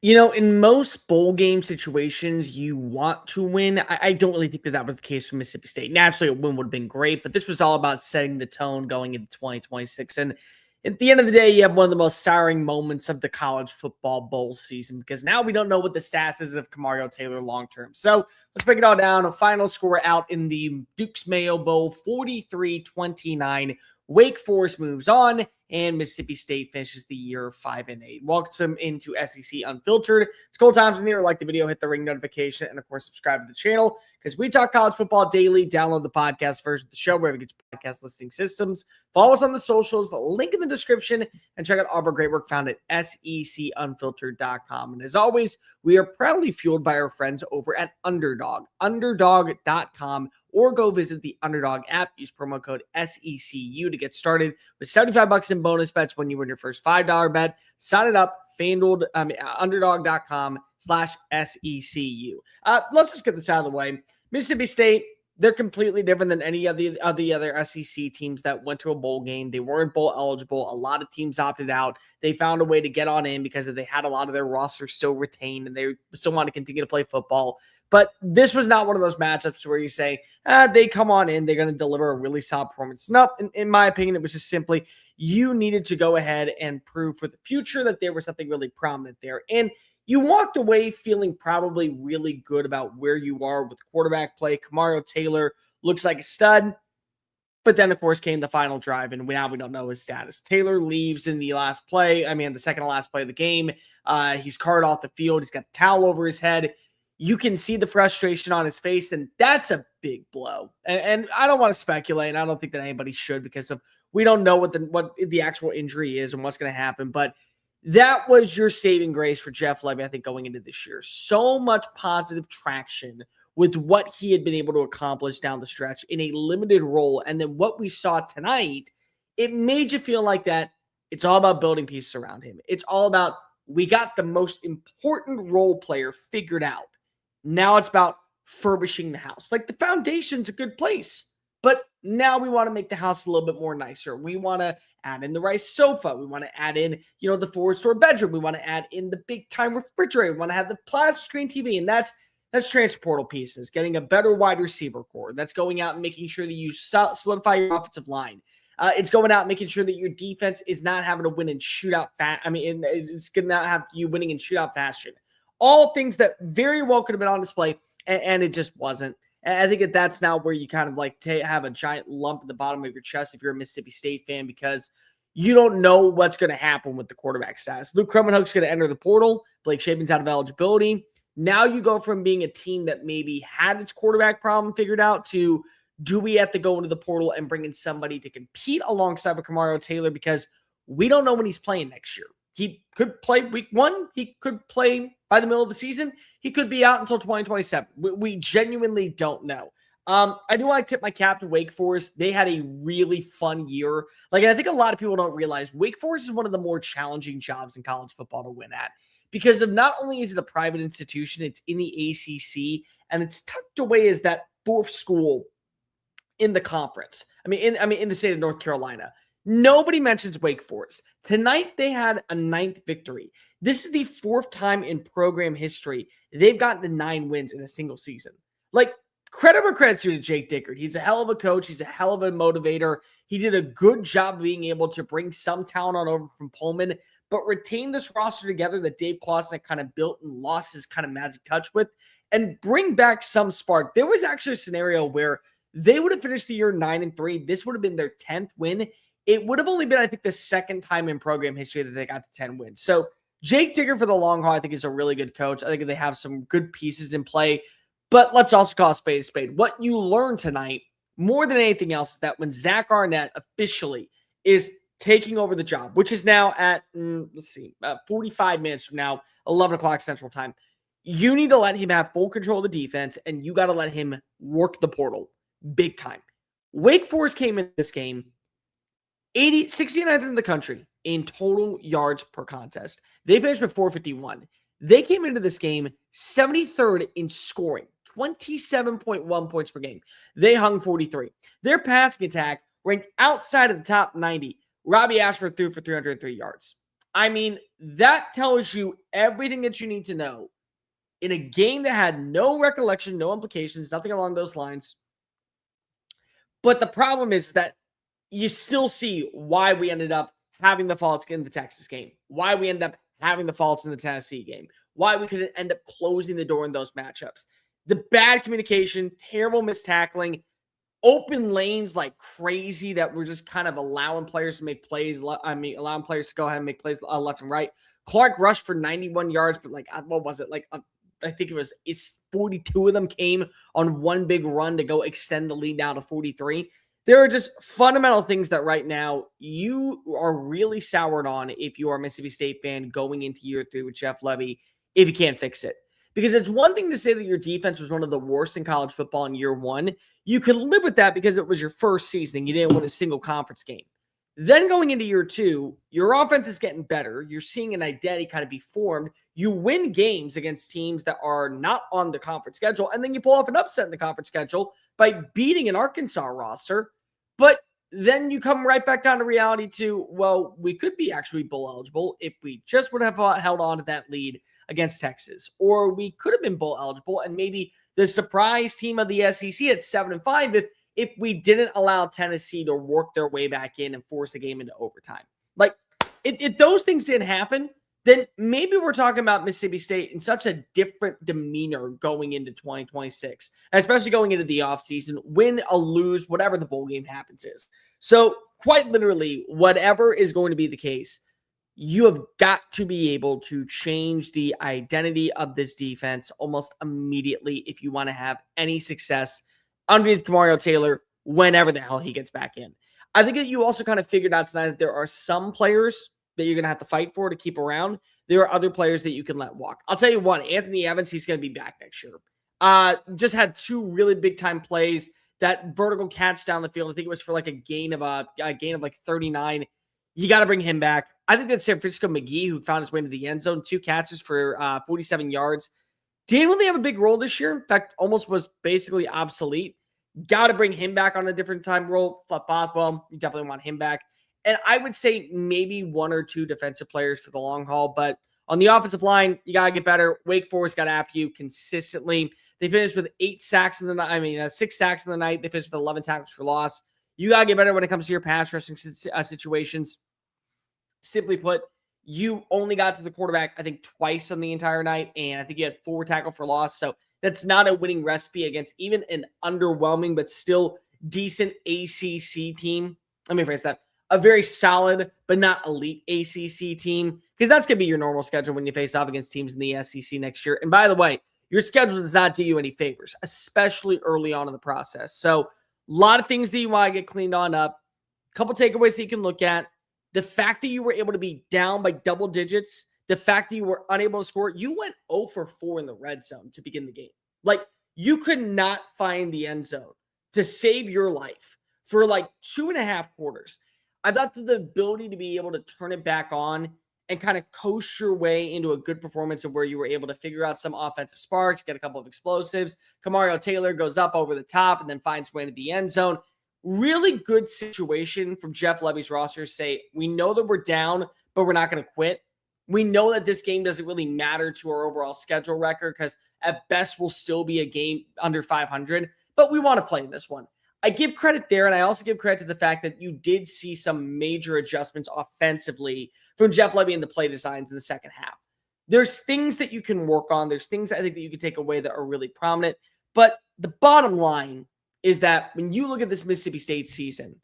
In most bowl game situations, you want to win. I don't really think that that was the case for Mississippi State. Naturally, a win would have been great, but this was all about setting the tone going into 2026. And at the end of the day, you have one of the most souring moments of the college football bowl season because now we don't know what the status is of Kamario Taylor long term. So let's break it all down. A final score out in the Duke's Mayo Bowl, 43-29. Wake Forest moves on, and Mississippi State finishes the year 5-8. Welcome into SEC Unfiltered. It's Cole Thompson here. Like the video, hit the ring notification, and of course, subscribe to the channel because we talk college football daily. Download the podcast version of the show wherever you get your podcast listening systems. Follow us on the socials, link in the description, and check out all of our great work found at secunfiltered.com. And as always, we are proudly fueled by our friends over at Underdog, underdog.com, or go visit the Underdog app. Use promo code SECU to get started with $75 in bonus bets when you win your first $5 bet. Sign it up, underdog.com/SECU. Let's just get this out of the way. Mississippi State, they're completely different than any of the other SEC teams that went to a bowl game. They weren't bowl eligible. A lot of teams opted out. They found a way to get on in because they had a lot of their roster still retained and they still want to continue to play football. But this was not one of those matchups where you say, they come on in, they're going to deliver a really solid performance. No, in my opinion, it was just simply you needed to go ahead and prove for the future that there was something really prominent there. And you walked away feeling probably really good about where you are with quarterback play. Kamario Taylor looks like a stud. But then, of course, came the final drive, and now we don't know his status. Taylor leaves in the last play. The second to last play of the game. He's carted off the field. He's got the towel over his head. You can see the frustration on his face, and that's a big blow. And I don't want to speculate, and I don't think that anybody should because we don't know what the actual injury is and what's going to happen. But that was your saving grace for Jeff Lebby, I think, going into this year. So much positive traction with what he had been able to accomplish down the stretch in a limited role. And then what we saw tonight, it made you feel like that it's all about building pieces around him. It's all about we got the most important role player figured out. Now it's about furbishing the house. Like the foundation's a good place, but now we want to make the house a little bit more nicer. We want to add in the right sofa. We want to add in, the forward store bedroom. We want to add in the big time refrigerator. We want to have the plasma screen TV. And that's transfer portal pieces, getting a better wide receiver core. That's going out and making sure that you solidify your offensive line. It's going out and making sure that your defense is not having to win in shootout. It's going to not have you winning in shootout fashion. All things that very well could have been on display, and it just wasn't. And I think that's now where you kind of have a giant lump in the bottom of your chest if you're a Mississippi State fan because you don't know what's going to happen with the quarterback status. Luke Krummenhoek's going to enter the portal. Blake Shapen's out of eligibility. Now you go from being a team that maybe had its quarterback problem figured out to do we have to go into the portal and bring in somebody to compete alongside with Kamario Taylor because we don't know when he's playing next year. He could play week 1. He could play by the middle of the season. He could be out until 2027. We genuinely don't know. I do want to tip my cap to Wake Forest. They had a really fun year. And I think a lot of people don't realize Wake Forest is one of the more challenging jobs in college football to win at because of not only is it a private institution, it's in the ACC, and it's tucked away as that fourth school in the conference. In the state of North Carolina. Nobody mentions Wake Forest. Tonight, they had a 9th victory. This is the 4th time in program history they've gotten to 9 wins in a single season. Credit where credit's due to Jake Dickert. He's a hell of a coach. He's a hell of a motivator. He did a good job of being able to bring some talent on over from Pullman, but retain this roster together that Dave Clawson kind of built and lost his kind of magic touch with, and bring back some spark. There was actually a scenario where they would have finished the year 9-3. This would have been their 10th win. It would have only been, I think, the 2nd time in program history that they got to 10 wins. So Jake Dickert for the long haul, I think, is a really good coach. I think they have some good pieces in play. But let's also call a spade. What you learned tonight, more than anything else, is that when Zach Arnett officially is taking over the job, which is now at, 45 minutes from now, 11 o'clock Central Time, you need to let him have full control of the defense, and you got to let him work the portal big time. Wake Forest came in this game 69th in the country in total yards per contest. They finished with 451. They came into this game 73rd in scoring, 27.1 points per game. They hung 43. Their passing attack ranked outside of the top 90. Robbie Ashford threw for 303 yards. I mean, that tells you everything that you need to know in a game that had no recollection, no implications, nothing along those lines. But the problem is that you still see why we ended up having the faults in the Texas game, why we ended up having the faults in the Tennessee game, why we could end up closing the door in those matchups. The bad communication, terrible mistackling, open lanes like crazy that we're just kind of allowing players to make plays. Allowing players to go ahead and make plays left and right. Clark rushed for 91 yards, but what was it? I think it's 42 of them came on one big run to go extend the lead down to 43. There are just fundamental things that right now you are really soured on if you are a Mississippi State fan going into year 3 with Jeff Lebby, if you can't fix it. Because it's one thing to say that your defense was one of the worst in college football in year 1. You could live with that because it was your first season and you didn't win a single conference game. Then going into year 2, your offense is getting better. You're seeing an identity kind of be formed. You win games against teams that are not on the conference schedule, and then you pull off an upset in the conference schedule by beating an Arkansas roster. But then you come right back down to reality to, well, we could be actually bowl eligible if we just would have held on to that lead against Texas. Or we could have been bowl eligible and maybe the surprise team of the SEC at 7-5 if we didn't allow Tennessee to work their way back in and force the game into overtime. If those things didn't happen, then maybe we're talking about Mississippi State in such a different demeanor going into 2026, especially going into the offseason, win or lose, whatever the bowl game happens is. So quite literally, whatever is going to be the case, you have got to be able to change the identity of this defense almost immediately if you want to have any success underneath Kamario Taylor whenever the hell he gets back in. I think that you also kind of figured out tonight that there are some players that you're going to have to fight for to keep around. There are other players that you can let walk. I'll tell you one, Anthony Evans, he's going to be back next year. Just had 2 really big time plays. That vertical catch down the field, I think it was for like a gain of 39. You got to bring him back. I think that San Francisco McGee, who found his way into the end zone, 2 catches for 47 yards. Didn't really have a big role this year. In fact, almost was basically obsolete. Got to bring him back on a different time role. Flip Bothwell, you definitely want him back. And I would say maybe 1 or 2 defensive players for the long haul. But on the offensive line, you got to get better. Wake Forest got after you consistently. They finished with 6 sacks in the night. They finished with 11 tackles for loss. You got to get better when it comes to your pass rushing situations. Simply put, you only got to the quarterback, I think, twice on the entire night. And I think you had 4 tackle for loss. So that's not a winning recipe against even an underwhelming but still decent ACC team. Let me phrase that. A very solid but not elite ACC team, because that's going to be your normal schedule when you face off against teams in the SEC next year. And by the way, your schedule does not do you any favors, especially early on in the process. So a lot of things that you want to get cleaned on up. A couple takeaways that you can look at. The fact that you were able to be down by double digits, the fact that you were unable to score, you went 0 for 4 in the red zone to begin the game. You could not find the end zone to save your life for 2.5 quarters. I thought that the ability to be able to turn it back on and kind of coast your way into a good performance of where you were able to figure out some offensive sparks, get a couple of explosives. Kamario Taylor goes up over the top and then finds way into the end zone. Really good situation from Jeff Lebby's roster. Say, we know that we're down, but we're not going to quit. We know that this game doesn't really matter to our overall schedule record because at best we'll still be a game under 500, but we want to play in this one. I give credit there, and I also give credit to the fact that you did see some major adjustments offensively from Jeff Lebby in the play designs in the second half. There's things that you can work on. There's things I think that you can take away that are really prominent. But the bottom line is that when you look at this Mississippi State season,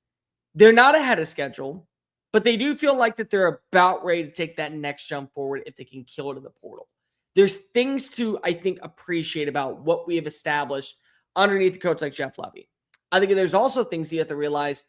they're not ahead of schedule, but they do feel like that they're about ready to take that next jump forward if they can kill it in the portal. There's things to, I think, appreciate about what we have established underneath a coach like Jeff Lebby. I think there's also things you have to realize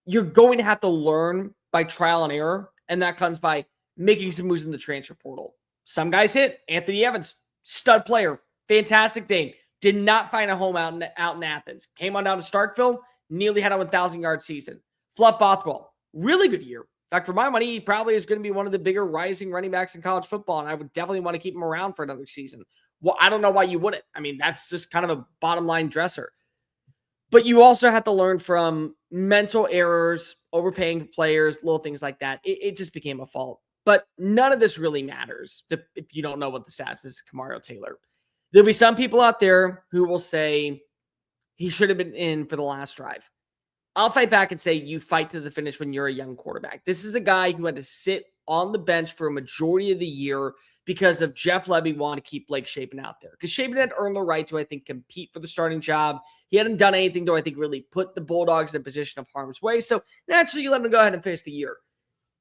you're going to have to learn by trial and error, and that comes by making some moves in the transfer portal. Some guys hit. Anthony Evans, stud player, fantastic game. Did not find a home out in Athens. Came on down to Starkville, nearly had a 1,000-yard season. Flip Bothwell, really good year. In fact, for my money, he probably is going to be one of the bigger rising running backs in college football, and I would definitely want to keep him around for another season. Well, I don't know why you wouldn't. I mean, that's just kind of a bottom-line dresser. But you also have to learn from mental errors, overpaying players, little things like that. It just became a fault. But none of this really matters if you don't know what the stats is, Kamario Taylor. There'll be some people out there who will say he should have been in for the last drive. I'll fight back and say you fight to the finish when you're a young quarterback. This is a guy who had to sit on the bench for a majority of the year because of Jeff Lebby wanting to keep Blake Shapen out there. Because Shapen had earned the right to, I think, compete for the starting job. He hadn't done anything to, I think, really put the Bulldogs in a position of harm's way. So naturally, you let him go ahead and finish the year.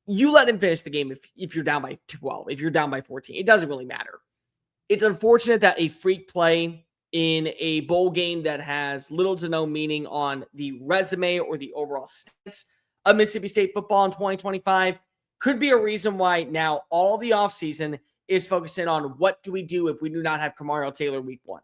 You let him finish the game if you're down by 12, if you're down by 14. It doesn't really matter. It's unfortunate that a freak play in a bowl game that has little to no meaning on the resume or the overall stance of Mississippi State football in 2025 could be a reason why now all the offseason is focusing on what do we do if we do not have Kamario Taylor week 1.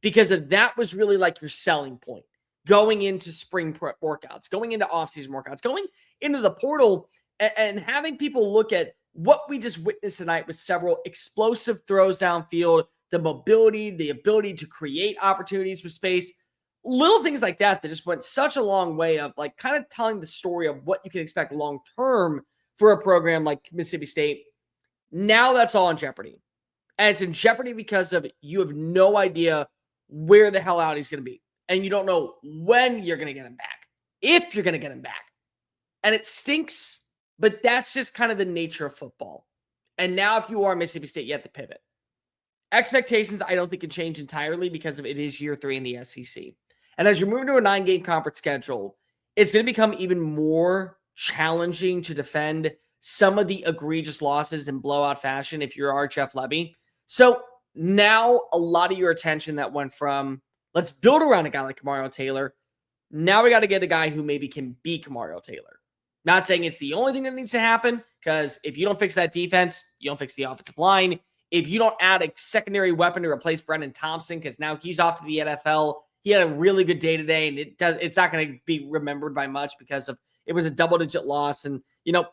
Because if that was really like your selling point going into spring prep workouts, going into offseason workouts, going into the portal and having people look at what we just witnessed tonight with several explosive throws downfield, the mobility, the ability to create opportunities with space, little things like that just went such a long way of like kind of telling the story of what you can expect long term for a program like Mississippi State. Now that's all in jeopardy. And it's in jeopardy because of you have no idea where the hell out he's going to be. And you don't know when you're going to get him back, if you're going to get him back. And it stinks, but that's just kind of the nature of football. And now if you are Mississippi State, you have to pivot. Expectations, I don't think can change entirely because of it is year 3 in the SEC. And as you're moving to a 9-game conference schedule, it's going to become even more challenging to defend some of the egregious losses in blowout fashion if you're Jeff Lebby. So now a lot of your attention that went from let's build around a guy like Kamario Taylor. Now we got to get a guy who maybe can be Kamario Taylor. Not saying it's the only thing that needs to happen, because if you don't fix that defense, you don't fix the offensive line. If you don't add a secondary weapon to replace Brendan Thompson, because now he's off to the NFL, he had a really good day today, and it's not going to be remembered by much because of it was a double-digit loss, and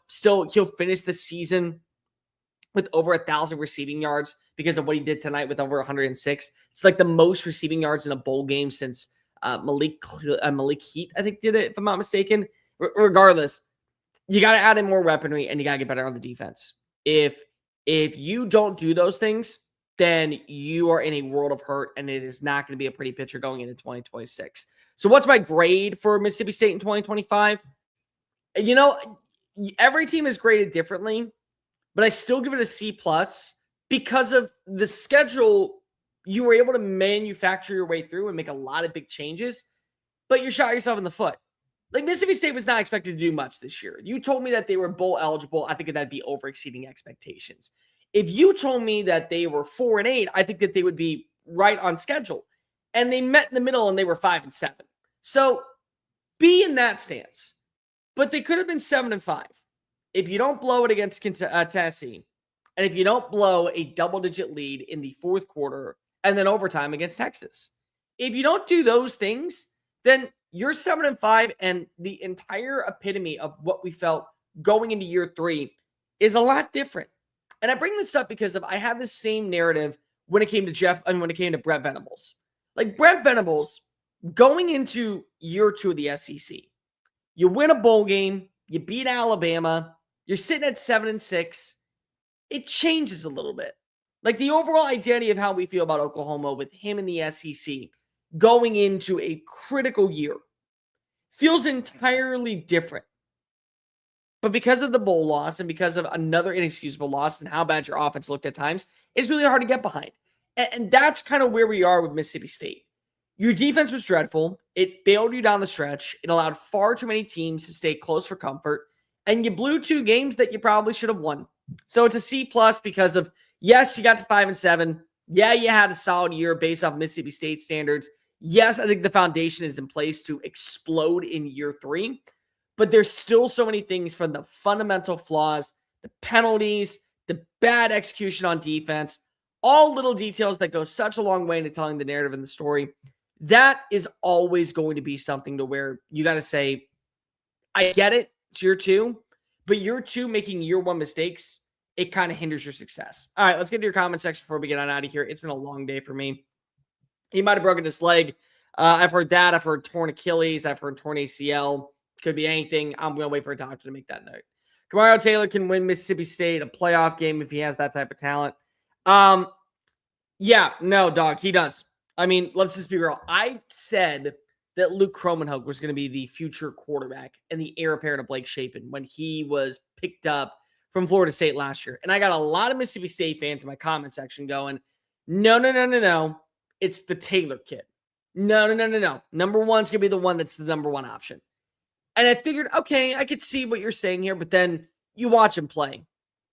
still he'll finish the season with over 1,000 receiving yards because of what he did tonight with over 106. It's like the most receiving yards in a bowl game since Malik Heat, I think, did it, if I'm not mistaken. Regardless, you got to add in more weaponry, and you got to get better on the defense. If you don't do those things, then you are in a world of hurt, and it is not going to be a pretty picture going into 2026. So what's my grade for Mississippi State in 2025? Every team is graded differently, but I still give it a C+ because of the schedule. You were able to manufacture your way through and make a lot of big changes, but you shot yourself in the foot. Like, Mississippi State was not expected to do much this year. You told me that they were bowl eligible. I think that'd be over exceeding expectations. If you told me that they were 4-8, I think that they would be right on schedule. And they met in the middle and they were 5-7. So be in that stance. But they could have been 7-5 if you don't blow it against Tennessee, and if you don't blow a double-digit lead in the fourth quarter and then overtime against Texas. If you don't do those things, then you're 7-5, and the entire epitome of what we felt going into year 3 is a lot different. And I bring this up because I had the same narrative when it came to when it came to Brett Venables. Like, Brett Venables, going into year 2 of the SEC, you win a bowl game, you beat Alabama, you're sitting at 7-6. It changes a little bit. Like, the overall identity of how we feel about Oklahoma with him in the SEC going into a critical year feels entirely different. But because of the bowl loss and because of another inexcusable loss and how bad your offense looked at times, it's really hard to get behind. And that's kind of where we are with Mississippi State. Your defense was dreadful. It bailed you down the stretch. It allowed far too many teams to stay close for comfort. And you blew 2 games that you probably should have won. So it's a C+ because of, yes, you got to 5-7. Yeah, you had a solid year based off Mississippi State standards. Yes, I think the foundation is in place to explode in year 3. But there's still so many things from the fundamental flaws, the penalties, the bad execution on defense, all little details that go such a long way into telling the narrative and the story. That is always going to be something to where you got to say, I get it, it's year 2, but year 2 making year 1 mistakes, it kind of hinders your success. All right, let's get to your comment section before we get on out of here. It's been a long day for me. He might have broken his leg. I've heard that. I've heard torn Achilles. I've heard torn ACL. Could be anything. I'm going to wait for a doctor to make that note. Kamario Taylor can win Mississippi State a playoff game if he has that type of talent. Yeah, no, dog, he does. I mean, let's just be real. I said that Luke Kromenhoek was going to be the future quarterback and the heir apparent of Blake Shapen when he was picked up from Florida State last year. And I got a lot of Mississippi State fans in my comment section going, no. It's the Taylor kid. No. Number one's going to be the one that's the number one option. And I figured, okay, I could see what you're saying here, but then you watch him play.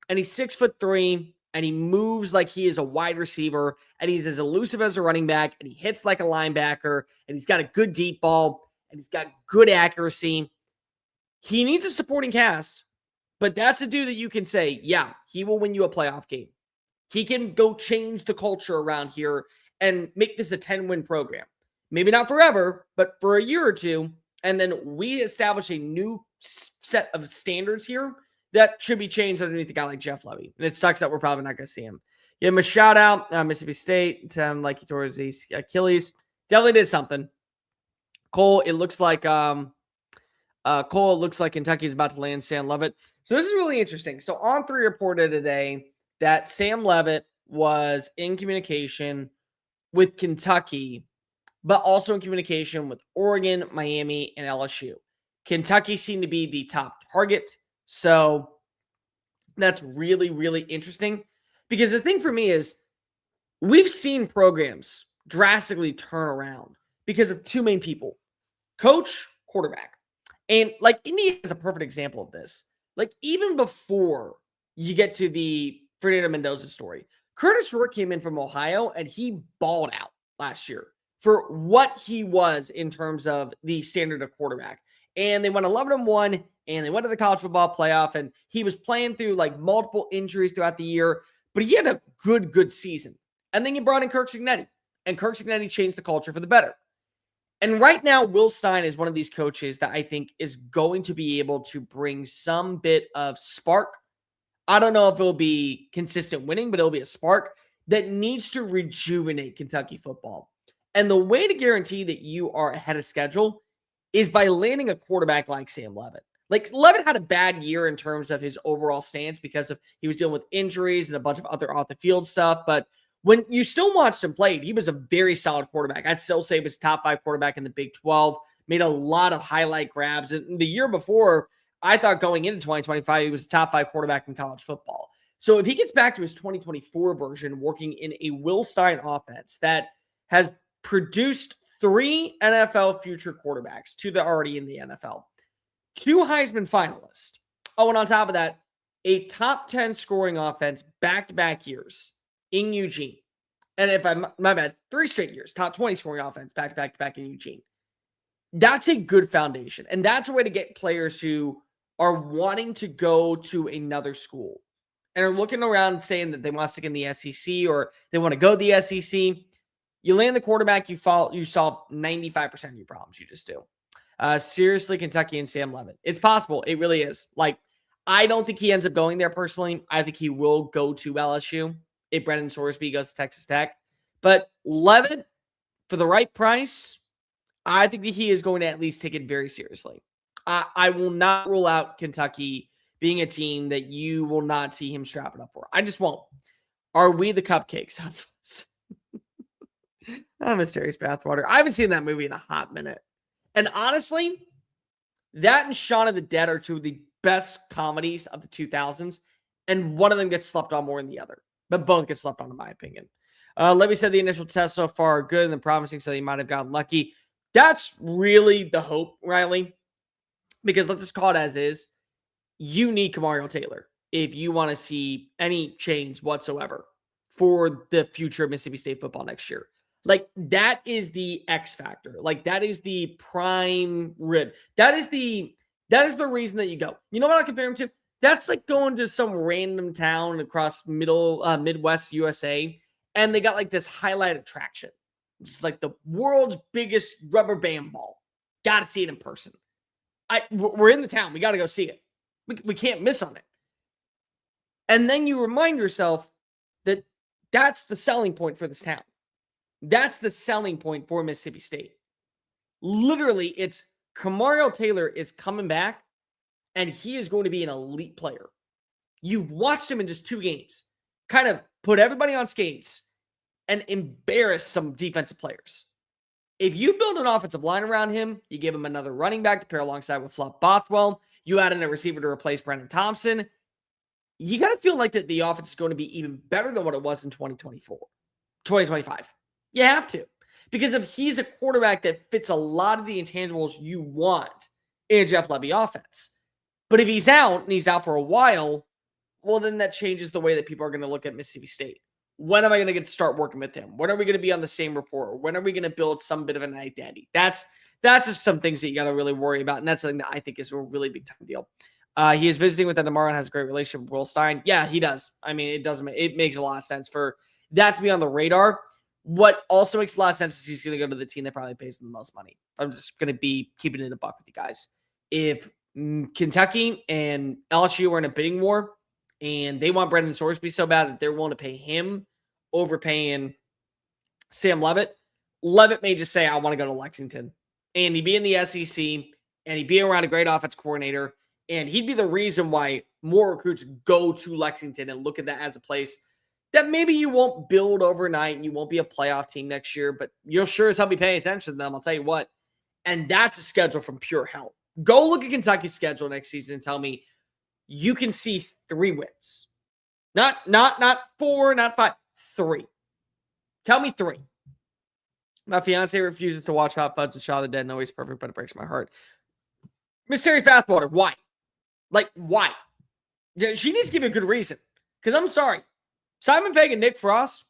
And he's 6'3", and he moves like he is a wide receiver, and he's as elusive as a running back, and he hits like a linebacker, and he's got a good deep ball, and he's got good accuracy. He needs a supporting cast, but that's a dude that you can say, yeah, he will win you a playoff game. He can go change the culture around here and make this a 10-win program. Maybe not forever, but for a year or two, and then we establish a new set of standards here that should be changed underneath a guy like Jeff Lebby. And it sucks that we're probably not going to see him. Give him a shout out, Mississippi State, like he tore his Achilles. Definitely did something. Cole, it looks like Kentucky's about to land Sam Leavitt. So this is really interesting. So On3 reported today that Sam Leavitt was in communication with Kentucky, but also in communication with Oregon, Miami, and LSU. Kentucky seemed to be the top target. So that's really, really interesting, because the thing for me is we've seen programs drastically turn around because of two main people: coach, quarterback. And like India is a perfect example of this. Like even before you get to the Fernando Mendoza story, Curtis Rourke came in from Ohio and he balled out last year for what he was in terms of the standard of quarterback. And they went 11-1, and they went to the college football playoff, and he was playing through like multiple injuries throughout the year, but he had a good season. And then you brought in Kirk Cignetti, and Kirk Cignetti changed the culture for the better. And right now, Will Stein is one of these coaches that I think is going to be able to bring some bit of spark. I don't know if it'll be consistent winning, but it'll be a spark that needs to rejuvenate Kentucky football. And the way to guarantee that you are ahead of schedule is by landing a quarterback like Sam Leavitt. Like Leavitt had a bad year in terms of his overall stance because of he was dealing with injuries and a bunch of other off the field stuff. But when you still watched him play, he was a very solid quarterback. I'd still say he was top 5 quarterback in the Big 12, made a lot of highlight grabs. And the year before, I thought going into 2025, he was a top 5 quarterback in college football. So if he gets back to his 2024 version, working in a Will Stein offense that has produced 3 NFL future quarterbacks, 2 that are already in the NFL, 2 Heisman finalists. Oh, and on top of that, a top 10 scoring offense back-to-back years in Eugene. And if I'm, my bad, 3 straight years, top 20 scoring offense back-to-back in Eugene. That's a good foundation. And that's a way to get players who are wanting to go to another school and are looking around saying that they want to stick in the SEC or they want to go to the SEC. You land the quarterback, you solve 95% of your problems. You just do. Seriously, Kentucky and Sam Leavitt. It's possible. It really is. Like, I don't think he ends up going there personally. I think he will go to LSU if Brendan Sorsby goes to Texas Tech. But Leavitt, for the right price, I think that he is going to at least take it very seriously. I will not rule out Kentucky being a team that you will not see him strapping up for. I just won't. Are we the cupcakes? Mysterious Bathwater. I haven't seen that movie in a hot minute. And honestly, that and Shaun of the Dead are 2 of the best comedies of the 2000s. And one of them gets slept on more than the other. But both get slept on, in my opinion. Levy said the initial tests so far are good and promising, so he might have gotten lucky. That's really the hope, Riley. Because let's just call it as is. You need Kamario Taylor if you want to see any change whatsoever for the future of Mississippi State football next year. Like, that is the X factor. Like, that is the prime rib. That is the reason that you go. You know what I compare him to? That's like going to some random town across Midwest USA, and they got like this highlight attraction. It's like the world's biggest rubber band ball. Got to see it in person. We're in the town. We got to go see it. We can't miss on it. And then you remind yourself that that's the selling point for this town. That's the selling point for Mississippi State. Literally, it's Kamario Taylor is coming back and he is going to be an elite player. You've watched him in just 2 games, kind of put everybody on skates and embarrass some defensive players. If you build an offensive line around him, you give him another running back to pair alongside with Fluff Bothwell, you add in a receiver to replace Brendan Thompson, you got to feel like that the offense is going to be even better than what it was in 2025. You have to. Because if he's a quarterback that fits a lot of the intangibles you want in a Jeff Lebby offense. But if he's out and he's out for a while, well, then that changes the way that people are going to look at Mississippi State. When am I going to get to start working with him? When are we going to be on the same rapport? When are we going to build some bit of an identity? That's just some things that you got to really worry about. And that's something that I think is a really big time deal. He is visiting with Tomorrow and has a great relationship with Will Stein. Yeah, he does. I mean, it makes a lot of sense for that to be on the radar. What also makes a lot of sense is he's going to go to the team that probably pays him the most money. I'm just going to be keeping it a buck with you guys. If Kentucky and LSU are in a bidding war and they want Brendan Sorsby so bad that they're willing to pay him over paying Sam Leavitt, Leavitt may just say, I want to go to Lexington. And he'd be in the SEC, and he'd be around a great offense coordinator, and he'd be the reason why more recruits go to Lexington and look at that as a place that maybe you won't build overnight and you won't be a playoff team next year, but you'll sure as hell be paying attention to them, I'll tell you what. And that's a schedule from pure hell. Go look at Kentucky's schedule next season and tell me you can see 3 wins. Not 4, not 5, 3. Tell me 3. My fiance refuses to watch Hot Fudge and Shaw the Dead. No, he's perfect, but it breaks my heart. Miss Terry Bathwater, why? Why? Yeah, she needs to give you a good reason. Because I'm sorry. Simon Pegg and Nick Frost,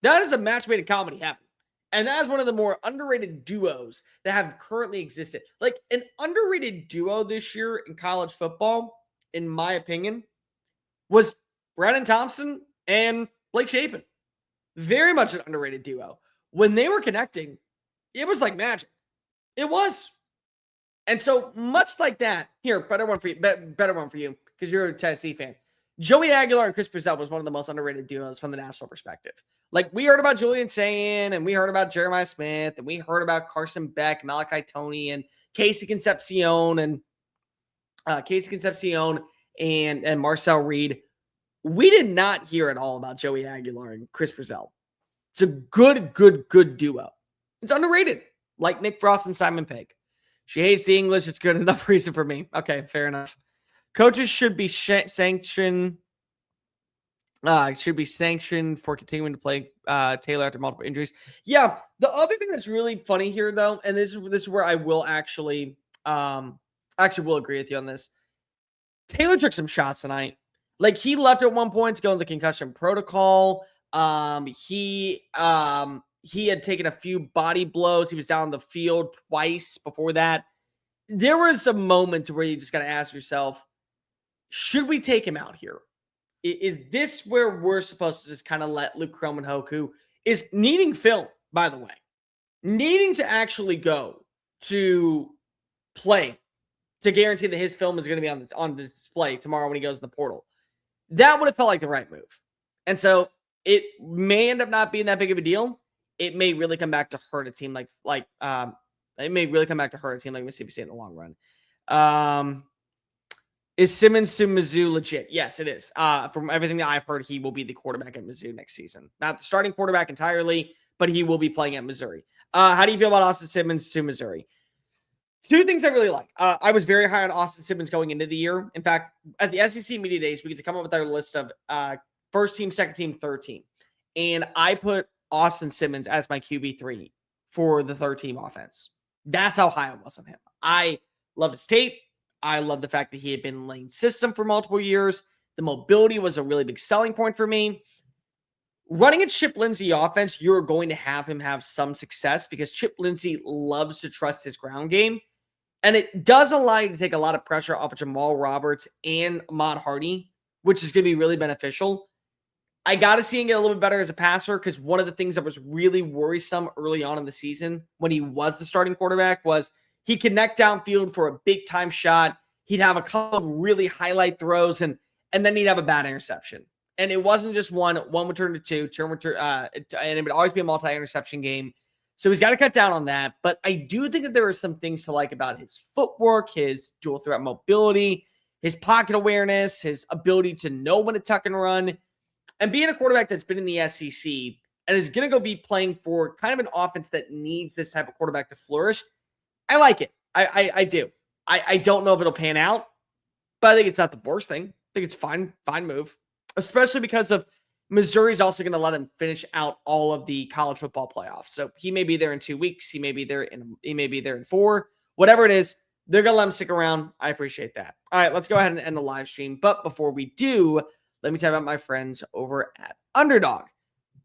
that is a match made in comedy happen. And that is one of the more underrated duos that have currently existed. Like, an underrated duo this year in college football, in my opinion, was Brandon Thompson and Blake Shapen. Very much an underrated duo. When they were connecting, it was like magic. It was. And so, much like that, here, better one for you, because you're a Tennessee fan. Joey Aguilar and Chris Brazell was one of the most underrated duos from the national perspective. Like, we heard about Julian Sayin, and we heard about Jeremiah Smith, and we heard about Carson Beck, Malachi Toney, and Casey Concepcion, and Marcel Reed. We did not hear at all about Joey Aguilar and Chris Brazell. It's a good duo. It's underrated, like Nick Frost and Simon Pegg. She hates the English. It's good enough reason for me. Okay, fair enough. Coaches should be sanctioned. Should be sanctioned for continuing to play Taylor after multiple injuries. Yeah, the other thing that's really funny here, though, and this is where I will actually will agree with you on this. Taylor took some shots tonight. Like, he left at one point to go in the concussion protocol. He had taken a few body blows. He was down the field twice before that. There was a moment where you just got to ask yourself, should we take him out here? Is this where we're supposed to just kind of let Luke Kromenhoek, who is needing film, by the way, needing to actually go to play to guarantee that his film is going to be on display tomorrow when he goes in the portal? That would have felt like the right move. And so it may end up not being that big of a deal. It may really come back to hurt a team like Mississippi State in the long run. Is Simmons to Mizzou legit? Yes, it is. From everything that I've heard, he will be the quarterback at Mizzou next season. Not the starting quarterback entirely, but he will be playing at Missouri. How do you feel about Austin Simmons to Missouri? 2 things I really like. I was very high on Austin Simmons going into the year. In fact, at the SEC Media Days, we get to come up with our list of first team, second team, third team. And I put Austin Simmons as my QB3 for the third team offense. That's how high I was on him. I loved his tape. I love the fact that he had been in Lane's system for multiple years. The mobility was a really big selling point for me. Running a Chip Lindsey offense, you're going to have him have some success because Chip Lindsey loves to trust his ground game. And it does allow you to take a lot of pressure off of Jamal Roberts and Ahmad Hardy, which is going to be really beneficial. I got to see him get a little bit better as a passer because one of the things that was really worrisome early on in the season when he was the starting quarterback was he'd connect downfield for a big-time shot. He'd have a couple of really highlight throws, and then he'd have a bad interception. And it wasn't just one. One would turn to 2, and it would always be a multi-interception game. So he's got to cut down on that. But I do think that there are some things to like about his footwork, his dual threat mobility. his pocket awareness, his ability to know when to tuck and run, and being a quarterback that's been in the SEC and is going to go be playing for kind of an offense that needs this type of quarterback to flourish. I like it. I do. I don't know if it'll pan out, but I think it's not the worst thing. I think it's fine move, especially because of Missouri's also going to let him finish out all of the college football playoffs. So he may be there in 2 weeks. He may be there in 4. Whatever it is, they're going to let him stick around. I appreciate that. All right, let's go ahead and end the live stream. But before we do, let me tell you about my friends over at Underdog.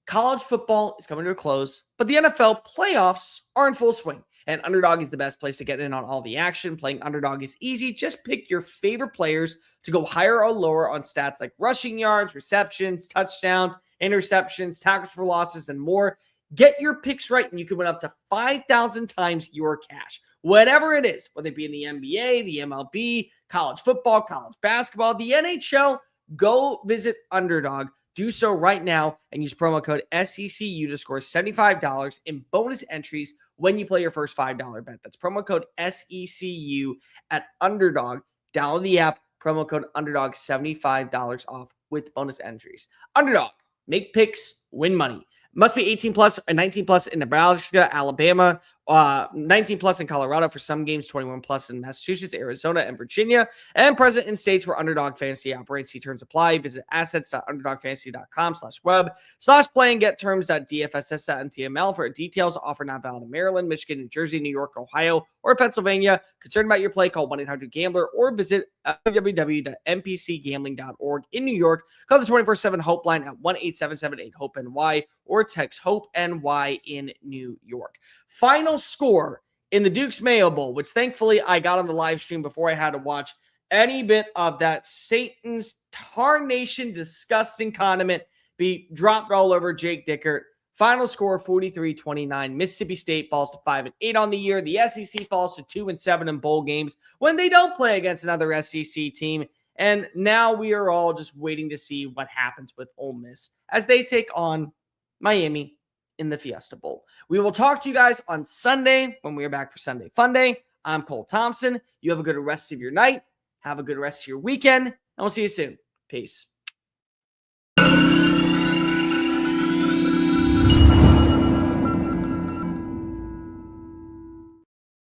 College football is coming to a close, but the NFL playoffs are in full swing. And Underdog is the best place to get in on all the action. Playing Underdog is easy. Just pick your favorite players to go higher or lower on stats like rushing yards, receptions, touchdowns, interceptions, tackles for losses, and more. Get your picks right, and you can win up to 5,000 times your cash. Whatever it is, whether it be in the NBA, the MLB, college football, college basketball, the NHL, go visit Underdog. Do so right now and use promo code SECU to score $75 in bonus entries when you play your first $5 bet. That's promo code SECU at Underdog. Download the app, promo code Underdog, $75 off with bonus entries. Underdog, make picks, win money. Must be 18 plus and 19 plus in Nebraska, Alabama, 19 plus in Colorado for some games, 21 plus in Massachusetts, Arizona, and Virginia, and present in states where Underdog Fantasy operates. See terms apply. Visit assets.underdogfantasy.com/web/play and get terms.dfss.ntml for details. Offer not valid in Maryland, Michigan, New Jersey, New York, Ohio, or Pennsylvania. Concerned about your play? Call 1-800-GAMBLER or visit www.mpcgambling.org in New York. Call the 24/7 Hope line at 1-877-8-HOPE-NY or text HOPE-NY in New York. Final score in the Duke's Mayo Bowl, which thankfully I got on the live stream before I had to watch any bit of that Satan's tarnation disgusting condiment be dropped all over Jake Dickert. Final score 43-29. Mississippi State falls to 5-8 on the year. The SEC falls to 2-7 in bowl games when they don't play against another SEC team. And now we are all just waiting to see what happens with Ole Miss as they take on Miami in the Fiesta Bowl. We will talk to you guys on Sunday when we are back for Sunday Fun Day. I'm Cole Thompson. You have a good rest of your night. Have a good rest of your weekend, and we'll see you soon. Peace.